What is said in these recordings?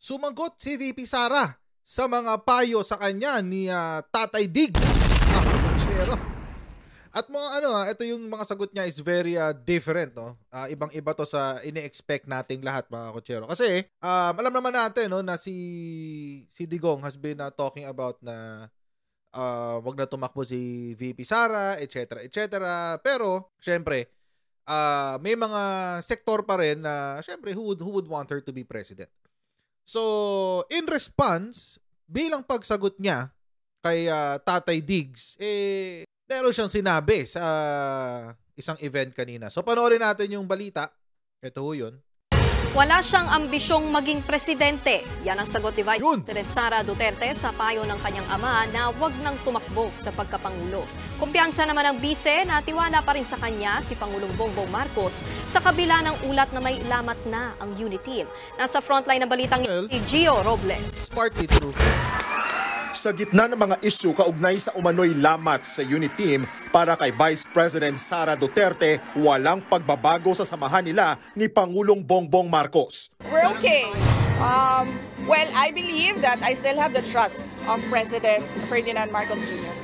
Sumagot si VP Sara sa mga payo sa kanya ni Tatay Diggs. Chero. At ito yung mga sagot niya is very different, no? Ibang-iba to sa ine-expect nating lahat, mga kutsero. Kasi alam naman natin, no, na si Digong has been talking about na wag na tumakbo si VP Sara, etc., etc. Pero syempre, may mga sektor pa rin na syempre who would want her to be president. So, in response, bilang pagsagot niya kay Tatay Diggs, meron siyang sinabi sa isang event kanina. So, panoorin natin yung balita. Ito ho yun. Wala siyang ambisyong maging presidente. Yan ang sagot ni Vice President Sara Duterte sa payo ng kanyang ama na wag nang tumakbo sa pagkapangulo. Kumpiyansa naman ang bise na tiwala pa rin sa kanya si Pangulong Bongbong Marcos sa kabila ng ulat na may lamat na ang unity team. Nasa frontline ng balitang si Gio Robles. Partly true. Sa gitna ng mga isyu kaugnay sa umano'y lamat sa unit team, para kay Vice President Sara Duterte, walang pagbabago sa samahan nila ni Pangulong Bongbong Marcos. We're okay. Well, I believe that I still have the trust of President Ferdinand Marcos Jr.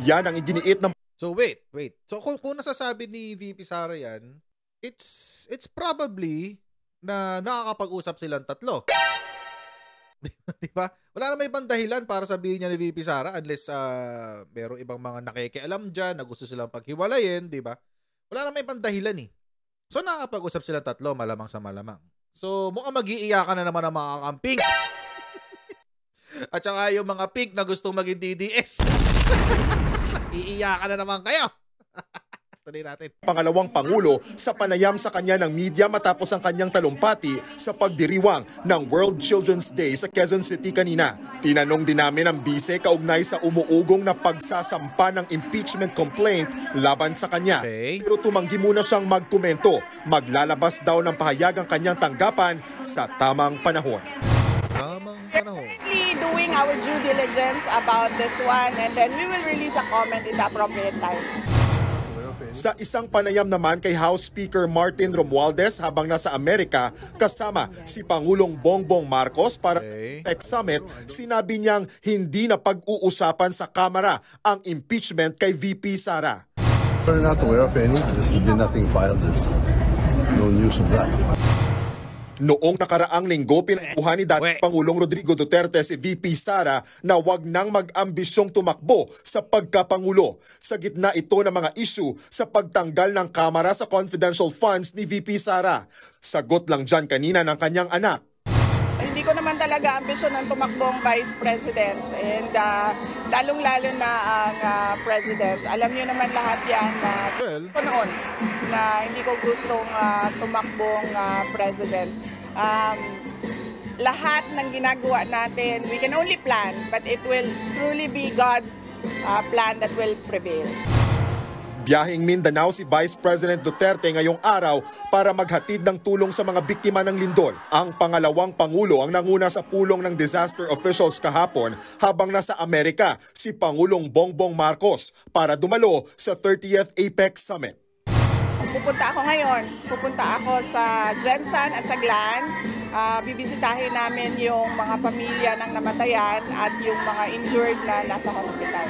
Yan ang iginiit ng... So wait. So kung nasasabi ni VP Sara yan, it's probably na nakakapag-usap silang tatlo. Diba? Wala na may ibang dahilan para sabihin niya ni VP Sara unless merong ibang mga nakikialam dyan na gusto silang paghiwalayin, diba? Wala na may ibang dahilan eh. So nakakapag-usap silang tatlo, malamang sa malamang. So mukhang mag-iiyakan na naman ang mga kamping. At saka yung mga pink na gustong maging DDS. Iiyakan na naman kayo. Natin. Pangalawang Pangulo sa panayam sa kanya ng media matapos ang kanyang talumpati sa pagdiriwang ng World Children's Day sa Quezon City kanina. Tinanong din namin ang bise kaugnay sa umuugong na pagsasampa ng impeachment complaint laban sa kanya. Okay. Pero tumanggi muna siyang magkomento. Maglalabas daw ng pahayag ang kanyang tanggapan sa tamang panahon. We're currently doing our due diligence about this one and then we will release a comment in the appropriate time. Sa isang panayam naman kay House Speaker Martin Romualdez habang nasa Amerika kasama si Pangulong Bongbong Marcos para sa Tech Summit, sinabi niyang hindi na pag-uusapan sa Kamara ang impeachment kay VP Sara. We're not aware of any. There's been nothing filed. There's no news of that. Noong nakaraang linggo, pinakuha ni dating Pangulong Rodrigo Duterte si VP Sara na wag nang mag-ambisyong tumakbo sa pagkapangulo. Sa gitna ito ng mga issue sa pagtanggal ng Kamara sa confidential funds ni VP Sara. Sagot lang dyan kanina ng kanyang anak. Hindi ko naman talaga ambisyon ng tumakbong Vice President and lalong-lalo na ang President. Alam niyo naman lahat yan na noon na hindi ko gustong tumakbong President. Lahat ng ginagawa natin, we can only plan, but it will truly be God's plan that will prevail. Biyaheng Mindanao si Vice President Duterte ngayong araw para maghatid ng tulong sa mga biktima ng lindol. Ang pangalawang Pangulo ang nanguna sa pulong ng disaster officials kahapon habang nasa Amerika si Pangulong Bongbong Marcos para dumalo sa 30th APEC Summit. Pupunta ako ngayon. Pupunta ako sa Jensen at sa Glan. Bibisitahin namin yung mga pamilya ng namatayan at yung mga injured na nasa hospital.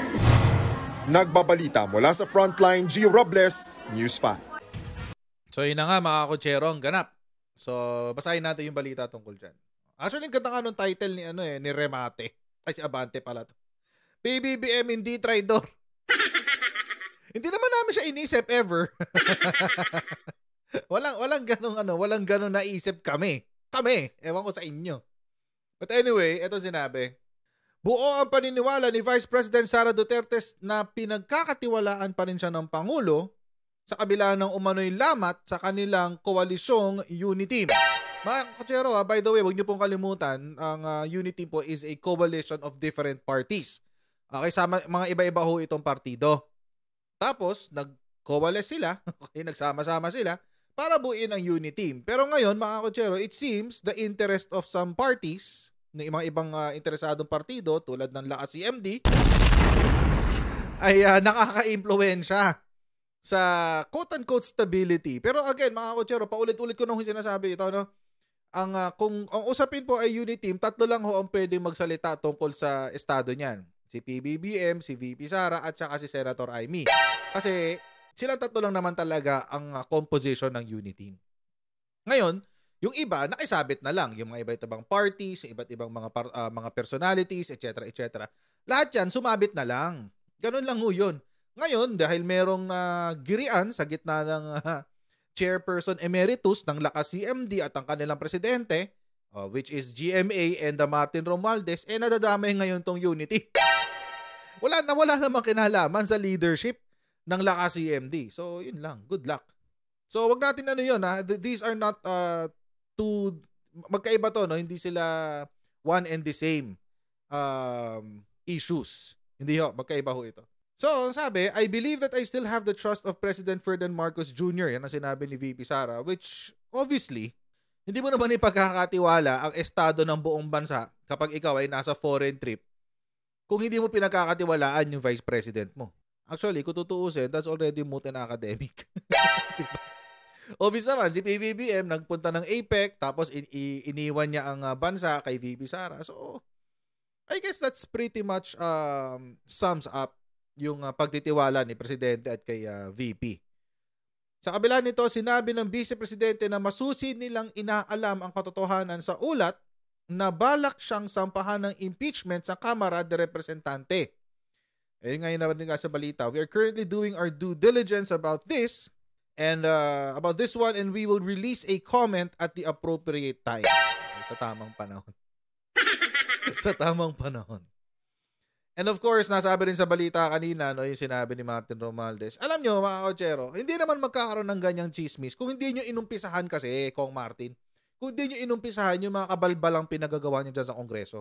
Nagbabalita mula sa Frontline, Gio Robles, News 5. So yun na nga mga kutsero, ang ganap. So basahin natin yung balita tungkol dyan. Actually, ang ganda nga nung title ni Remate. Ay, si Abante pala to. PBBM hindi traidor. Hindi naman namin siya inisip ever. walang ganong naisip kami. Ewan ko sa inyo. But anyway, eto sinabi. Buo ang paniniwala ni Vice President Sara Duterte na pinagkakatiwalaan pa rin siya ng Pangulo sa kabila ng umano'y lamat sa kanilang koalisyong unity team. Mga kutsero, by the way, huwag niyo pong kalimutan, ang unity po is a coalition of different parties. Okay, mga iba-iba ho itong partido. Tapos, nag-coalesce sila, okay, nagsama-sama sila para buuin ang unity team. Pero ngayon, mga kutsero, it seems the interest of some parties, ng mga ibang interesadong partido tulad ng Lakas CMD ay nakaka-impluwensya sa quote-unquote stability. Pero again, mga kutsero, paulit-ulit ko nung sinasabi ito, no? Kung ang usapin po ay unity team, tatlo lang ho ang pwedeng magsalita tungkol sa estado niyan. Si PBBM, si VP Sara, at saka si Senator Amy. Kasi sila tatlo lang naman talaga ang composition ng unity team. Ngayon, yung iba, nakisabit na lang. Yung mga iba't ibang parties, iba't ibang mga personalities, etc. etc. Lahat yan, sumabit na lang. Ganun lang ho yun. Ngayon, dahil merong girian sa gitna ng chairperson emeritus ng Lakas CMD at ang kanilang presidente, which is GMA and Martin Romualdez, nadadamay ngayon tong unity. Wala namang kinalaman sa leadership ng Lakas CMD. So, yun lang. Good luck. So, wag natin yun, ha? These are not two, magkaiba to, no? Hindi sila one and the same issues. Hindi ho, magkaiba ho ito. So, sabi, I believe that I still have the trust of President Ferdinand Marcos Jr. Yan ang sinabi ni VP Sara, which obviously, hindi mo naman ipagkakatiwala ang estado ng buong bansa kapag ikaw ay nasa foreign trip kung hindi mo pinagkakatiwalaan yung vice president mo. Actually, kung tutuusin, that's already moot and academic. Diba? Obvious naman, si PBBM nagpunta ng APEC, tapos iniwan niya ang bansa kay VP Sara. So, I guess that's pretty much sums up yung pagtitiwala ni Presidente at kay VP. Sa kabila nito, sinabi ng Vice Presidente na masusi nilang inaalam ang katotohanan sa ulat na balak siyang sampahan ng impeachment sa Kamara de Representante. Ayun nga yung narinig sa balita. We are currently doing our due diligence about this and about this one, and we will release a comment at the appropriate time. Sa tamang panahon. Sa tamang panahon. And of course, nasabi rin sa balita kanina, no, yung sinabi ni Martin Romualdez. Alam nyo, mga kotsero, hindi naman magkakaroon ng ganyang chismis kung hindi nyo inumpisahan kasi, Kong Martin. Kung hindi nyo inumpisahan yung mga kabalbalang pinagagawa nyo dyan sa Kongreso.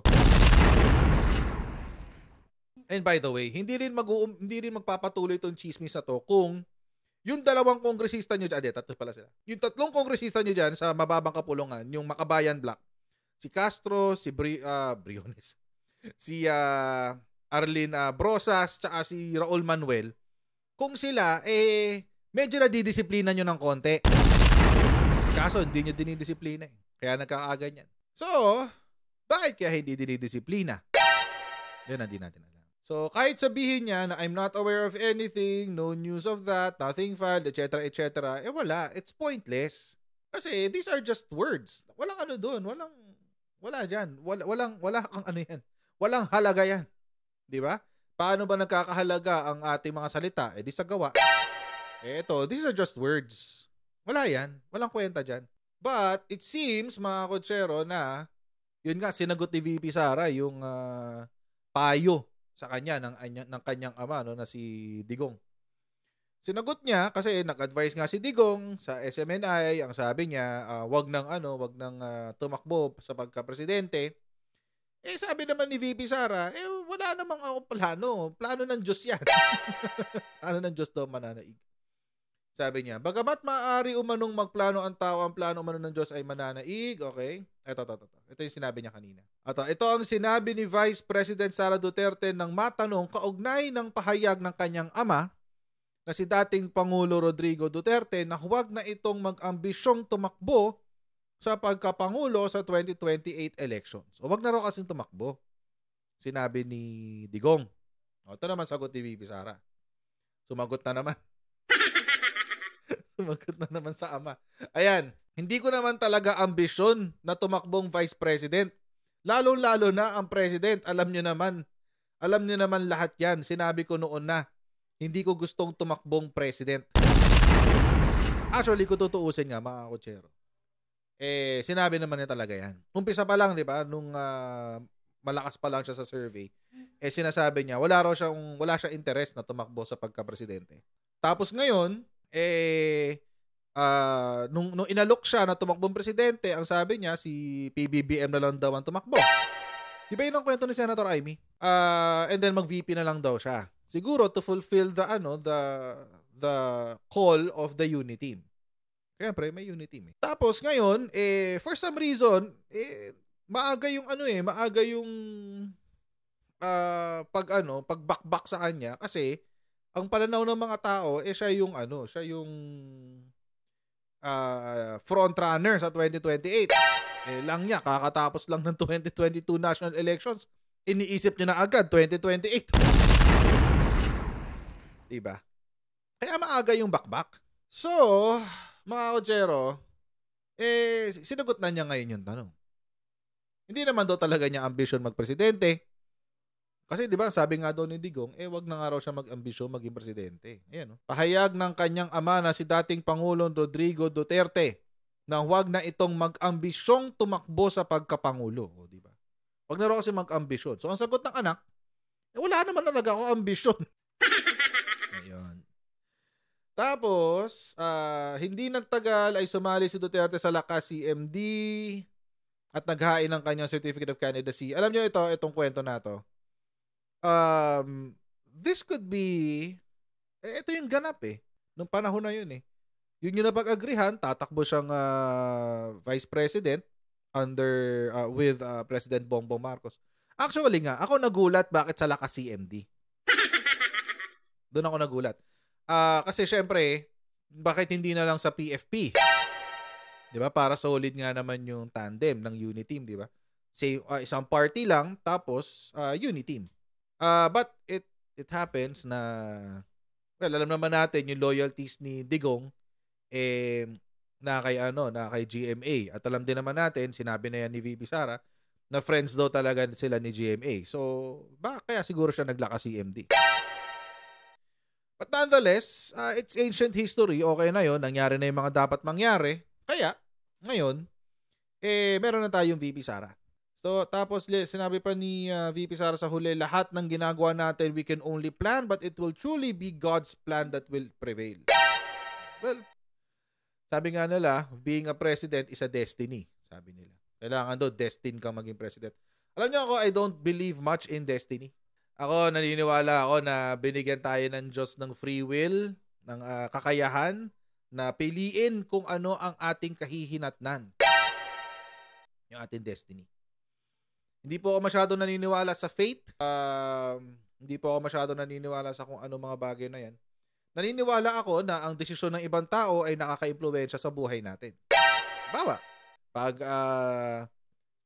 And by the way, hindi rin magpapatuloy itong chismis na to kung yung dalawang kongresista nyo dyan, tatlo pala sila. Yung tatlong kongresista nyo dyan sa mababang kapulungan, yung Makabayan Black, si Castro, si Briones, si Arlene Brosas, tsaka si Raul Manuel, kung sila, medyo nadidisiplina nyo ng konti. Kaso, hindi nyo dinidisiplina. Kaya nagkakaganyan. So, bakit kaya hindi dinidisiplina? Yan, hindi natin alam. So, kahit sabihin niya na I'm not aware of anything, no news of that, nothing filed, etc., etc., wala. It's pointless. Kasi these are just words. Walang ano doon. Wala dyan. Wala kang ano yan. Walang halaga yan. Di ba? Paano ba nagkakahalaga ang ating mga salita? Di sa gawa. Eto, these are just words. Wala yan. Walang kwenta dyan. But, it seems, mga kotsero, na yun nga, sinagot ni VP Sara yung payo sa kanya ng kanyang ama, no, na si Digong. Sinagot niya kasi nag-advise nga si Digong sa SMNI, ang sabi niya, wag nang tumakbo sa pagka-presidente. Sabi naman ni VP Sara, wala namang plano. Plano ng Diyos yan. Plano ng Diyos daw mananaig. Sabi niya, bagamat maaari umanong magplano ang tao, ang plano umano ng Diyos ay mananaig. Okay? Ito yung sinabi niya kanina. Ito ang sinabi ni Vice President Sara Duterte nang matanong kaugnay ng pahayag ng kanyang ama na si dating Pangulo Rodrigo Duterte na huwag na itong mag-ambisyong tumakbo sa pagkapangulo sa 2028 elections. O wag na raw kasing tumakbo. Sinabi ni Digong. Ito naman sagot ni VP Sara. Sumagot na naman. Sumagot na naman sa ama. Ayan, hindi ko naman talaga ambisyon na tumakbong Vice President. Lalo-lalo na ang President. Alam niyo naman lahat yan. Sinabi ko noon na, hindi ko gustong tumakbong President. Actually, kung tutuusin nga, mga kotsero, sinabi naman niya talaga yan. Umpisa pa lang, di ba, nung malakas pa lang siya sa survey, sinasabi niya, wala siya interest na tumakbo sa pagka-presidente. Tapos ngayon, nung inalok siya na tumakbong presidente, ang sabi niya, si PBBM na lang daw ang tumakbo. Di ba yun ang kwento ni Senator Amy? And then mag-VP na lang daw siya. Siguro to fulfill the call of the unity team. Kaya may unity team. Tapos ngayon, for some reason, maaga yung pagbakbak sa kanya kasi ang pananaw ng mga tao siya yung frontrunner sa 2028. Lang niya, kakatapos lang ng 2022 national elections. Iniisip niya na agad, 2028. Diba? Kaya maaga yung bakbak. So, mga kotsero, sinagot na niya ngayon yung tanong. Hindi naman daw talaga niya ambisyon magpresidente. Kasi di ba sabi nga daw ni Digong, wag na nga raw siya mag-ambisyon maging presidente. Ayan, no? Pahayag ng kanyang ama na si dating Pangulong Rodrigo Duterte na wag na itong mag-ambisyong tumakbo sa pagkapangulo. O, di ba? Wag na raw kasi mag-ambisyon. So ang sagot ng anak, wala naman talaga ako ambisyon. Ayun. Tapos, hindi nagtagal ay sumali si Duterte sa Lakas CMD at naghain ng kanyang Certificate of Candidacy. Alam niyo itong kwento na to. This could be, ito yung ganap nung panahon na yun Yun yung napag-agrihan, tatakbo siyang Vice President with President Bongbong Marcos. Actually nga, ako nagulat bakit sa Lakas CMD. Doon ako nagulat. Kasi syempre, bakit hindi na lang sa PFP? 'Di ba? Para solid nga naman yung tandem ng Uniteam, 'di ba? Say isang party lang tapos Uniteam. But it happens na alam naman natin yung loyalties ni Digong na kay GMA. At alam din naman natin, sinabi na yan ni VP Sara, na friends daw talaga sila ni GMA. So, kaya siguro siya naglakas CMD. But nonetheless, it's ancient history. Okay na yon, nangyari na yung mga dapat mangyari. Kaya, ngayon, meron na tayong VP Sara. So, tapos sinabi pa ni VP Sara sa huli, lahat ng ginagawa natin, we can only plan, but it will truly be God's plan that will prevail. Well, sabi nga nila, being a president is a destiny. Sabi nila. Kailangan daw, destined kang maging president. Alam niyo ako, I don't believe much in destiny. Ako, naniniwala ako na binigyan tayo ng Diyos ng free will, ng kakayahan, na piliin kung ano ang ating kahihinatnan. Yung ating destiny. Hindi po ako masyado naniniwala sa fate. Hindi po ako masyado naniniwala sa kung ano mga bagay na yan. Naniniwala ako na ang desisyon ng ibang tao ay nakaka-impluwensya sa buhay natin. Bawa, pag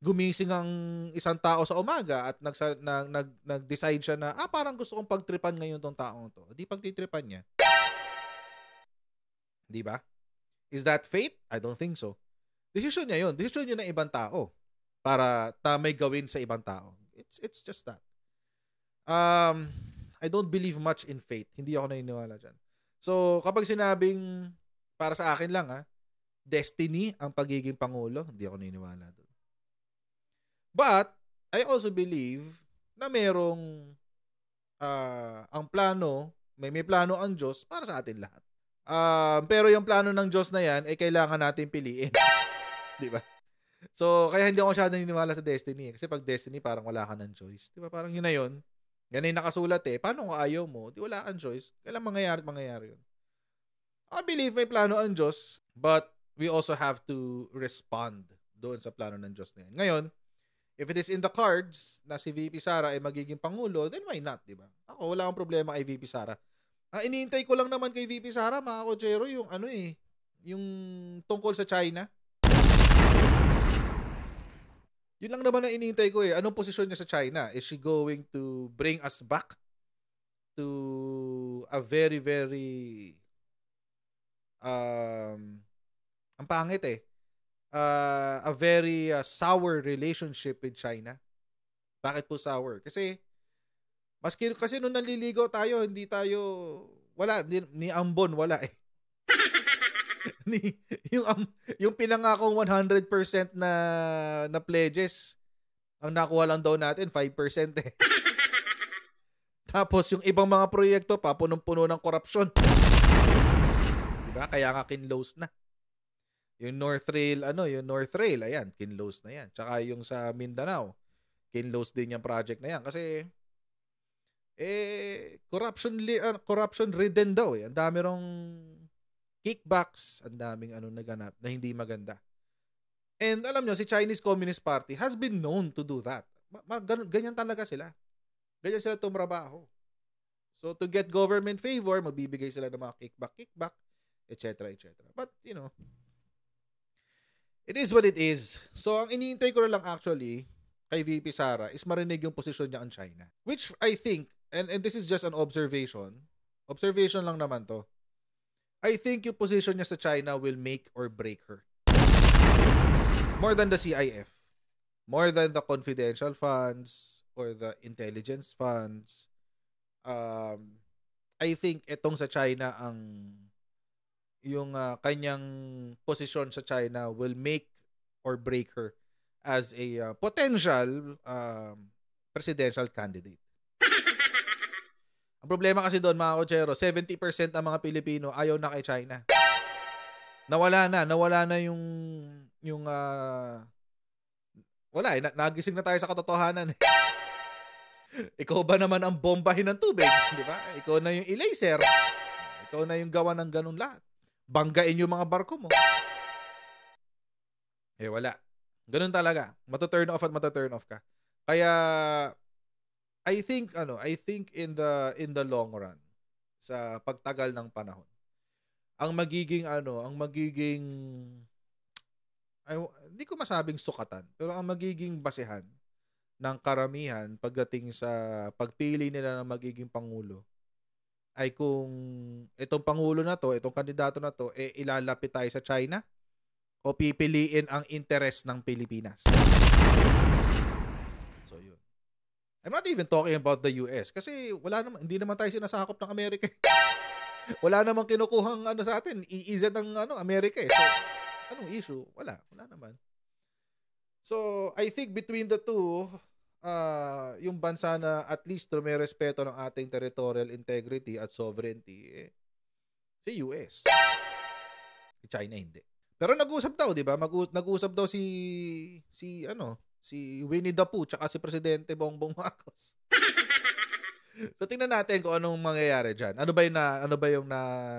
gumising ang isang tao sa umaga at nag-decide siya na, parang gusto kong pagtripan ngayon tong taong to. Di pagtitripan niya. Di ba? Is that fate? I don't think so. Desisyon niya yun. Desisyon niya ng ibang tao para may gawin sa ibang tao. It's just that. I don't believe much in fate. Hindi ako naniniwala dyan. So, kapag sinabing, para sa akin lang destiny ang pagiging pangulo, hindi ako naniniwala doon. But, I also believe na merong ang plano, may plano ang Diyos para sa atin lahat. Pero yung plano ng Diyos na yan, kailangan natin piliin. Di ba? So, kaya hindi ako masyadong naniniwala sa destiny. Kasi pag destiny, parang wala ka ng choice. Di ba? Parang yun na yun. Yan ay nakasulat Paano kung ayaw mo? Di wala kang choice. Kailan mangyayari yun. I believe may plano ang Diyos, but we also have to respond doon sa plano ng Diyos na yan. Ngayon, if it is in the cards na si VP Sara ay magiging pangulo, then why not, di ba? Ako, wala akong problema kay VP Sara. Ang iniintay ko lang naman kay VP Sara, mga kotsero, yung yung tungkol sa China. Yun lang naman ang iniintay ko Anong posisyon niya sa China? Is she going to bring us back to a very, very ang pangit a very sour relationship with China? Bakit po sour? Kasi nung naliligaw tayo, wala, ni Ambon, wala yung pinangakong 100% na pledges, ang nakuha lang daw natin 5% Tapos yung ibang mga proyekto pa punong-puno ng korupsyon. Diba? Kaya nga kinlose na. Yung North Rail, ayan, kinlose na yan. Tsaka yung sa Mindanao, kinlose din yung project na yan kasi corruption ridden daw Ang dami rong kickbacks, ang daming naganap na hindi maganda. And alam nyo, si Chinese Communist Party has been known to do that. Ganyan talaga sila. Ganyan sila tumrabaho. So to get government favor, magbibigay sila ng mga kickback, etc. But, It is what it is. So, ang iniintay ko na lang actually kay VP Sara is marinig yung posisyon niya on China. Which I think, and this is just an observation lang naman to, I think yung position niya sa China will make or break her. More than the CIF. More than the confidential funds or the intelligence funds. I think itong sa China yung kanyang posisyon sa China will make or break her as a potential presidential candidate. Ang problema kasi doon, mga kotsero, 70% ng mga Pilipino ayaw na kay China. Nawala na yung wala eh, nagising na tayo sa katotohanan. Ikaw ba naman ang bombahin ng tubig, di ba? Ikaw na yung i-laser. Ikaw na yung gawa ng ganun lahat. Banggain yung mga barko mo. Eh wala. Ganun talaga. Mata-turn off ka. Kaya I think in the long run, sa pagtagal ng panahon, ang magiging hindi ko masabing sukatan, pero ang magiging basehan ng karamihan pagdating sa pagpili nila ng magiging pangulo ay kung itong pangulo na to, itong kandidato na to, ilalapit tayo sa China o pipiliin ang interes ng Pilipinas. So yun. I'm not even talking about the US kasi hindi naman tayo sinasakop ng Amerika. Wala namang kinukuhang sa atin, EEZ ng Amerika eh. So, anong issue? Wala naman. So, I think between the two, yung bansa na at least may respeto ng ating territorial integrity at sovereignty, si US. Si China hindi. Pero nag-usap daw, di ba? Nag-usap daw si Winnie the Pooh tsaka si Presidente Bongbong Marcos. So, tingnan natin kung anong mangyayari dyan. Ano ba yung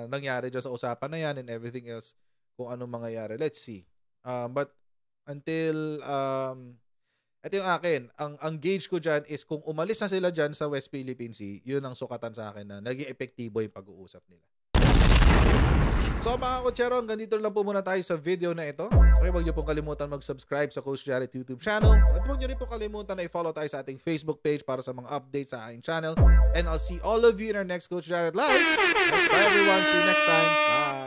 nangyari dyan sa usapan na yan and everything else, kung anong mangyayari. Let's see. But until ito yung akin, ang gauge ko dyan is kung umalis na sila dyan sa West Philippine Sea, yun ang sukatan sa akin na naging epektibo yung pag-uusap nila. So mga kotsero, hanggang dito lang po muna tayo sa video na ito. Okay, huwag niyo pong kalimutan mag-subscribe sa Coach Jared YouTube channel. At huwag niyo rin pong kalimutan na i-follow tayo sa ating Facebook page para sa mga updates sa ating channel. And I'll see all of you in our next Coach Jared Live. Bye everyone, see you next time. Bye!